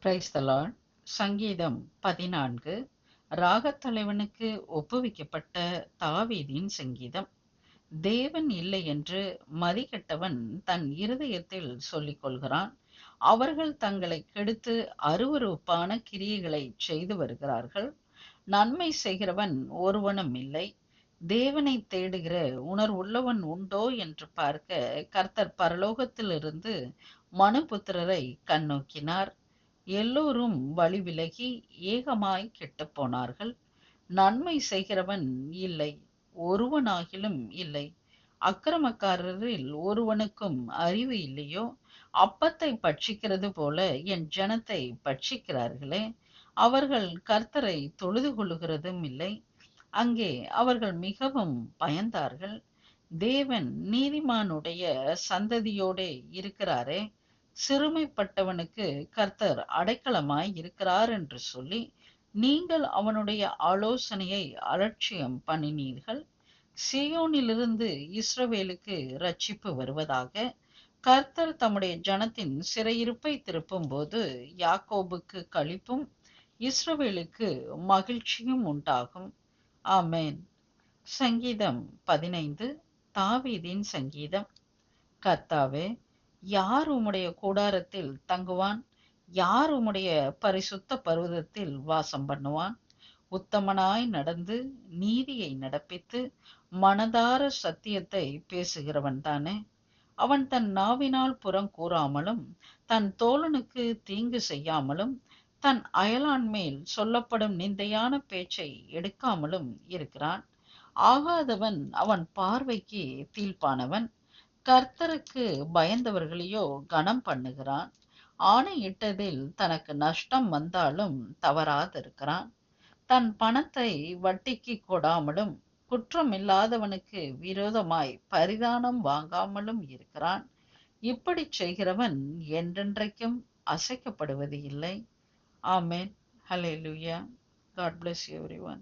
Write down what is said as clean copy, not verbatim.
Praise the Lord. சங்கீதம் 14. ராகத்தலைவனுக்கு ஒப்புவிக்கப்பட்ட தாவீதின் சங்கீதம். தேவன் இல்லை என்று மதிகெட்டவன் தன் இருதயத்தில் சொல்லிக் கொள்கிறான். அவர்கள் தங்களை கெடுத்து அருவருப்பான கிரியைகளை செய்து வருகிறார்கள். நன்மை செய்கிறவன் ஒருவனும் இல்லை. தேவனை தேடுகிற உணர்வுள்ளவன் உண்டோ என்று பார்க்க கர்த்தர் பரலோகத்திலிருந்து மனுபுத்திரரை கண்ணோக்கினார். எல்லோரும் வழி விலகி ஏகமாய் கெட்டுப் போனார்கள். நன்மை செய்கிறவன் இல்லை, ஒருவனாகிலும் இல்லை. அக்கிரமக்காரரில் ஒருவனுக்கும் அறிவு இல்லையோ? அப்பத்தை பட்சிக்கிறது போல என் ஜனத்தை பட்சிக்கிறார்களே. அவர்கள் கர்த்தரை தொழுது கொள்ளுகிறதும் இல்லை. அங்கே அவர்கள் மிகவும் பயந்தார்கள். தேவன் நீதிமானுடைய சந்ததியோடே இருக்கிறாரே. சிறுமைப்பட்டவனுக்கு கர்த்தர் அடைக்கலமாய் இருக்கிறார் என்று சொல்லி நீங்கள் அவனுடைய ஆலோசனையை அலட்சியம் பண்ணினீர்கள். சீயோனிலிருந்து இஸ்ரவேலுக்கு ரட்சிப்பு வருவதாக. கர்த்தர் தம்முடைய ஜனத்தின் சிறையிருப்பை திருப்பும் போது யாக்கோபுக்கு களிப்பும் இஸ்ரவேலுக்கு மகிழ்ச்சியும் உண்டாகும். ஆமென். சங்கீதம் 15. தாவீதின் சங்கீதம். கர்த்தாவே, யார் உம்முடைய கூடாரத்தில் தங்குவான்? யார் உம்முடைய பரிசுத்த பர்வதத்தில் வாசம் பண்ணுவான்? உத்தமனாய் நடந்து நீதியை நடப்பித்து மனதார சத்தியத்தை பேசுகிறவன் தானே. அவன் தன் நாவினால் புறம் கூறாமலும் தன் தோழனுக்கு தீங்கு செய்யாமலும் தன் அயலான் மேல் சொல்லப்படும் நிந்தையான பேச்சை எடுக்காமலும் இருக்கிறான். ஆகாதவன் அவன் பார்வைக்கு தீர்ப்பானவன். கர்த்தருக்கு பயந்தவர்களையோ கனம் பண்ணுகிறான். ஆணையிட்டதில் தனக்கு நஷ்டம் வந்தாலும் தவறாதிருக்கிறான். தன் பணத்தை வட்டிக்கு கொடாமலும் குற்றமில்லாதவனுக்கு விரோதமாய் பரிதானம் வாங்காமலும் இருக்கிறான். இப்படி செய்கிறவன் என்றென்றைக்கும் அசைக்கப்படுவது இல்லை. ஆமென். ஹல்லேலூயா. God bless you everyone.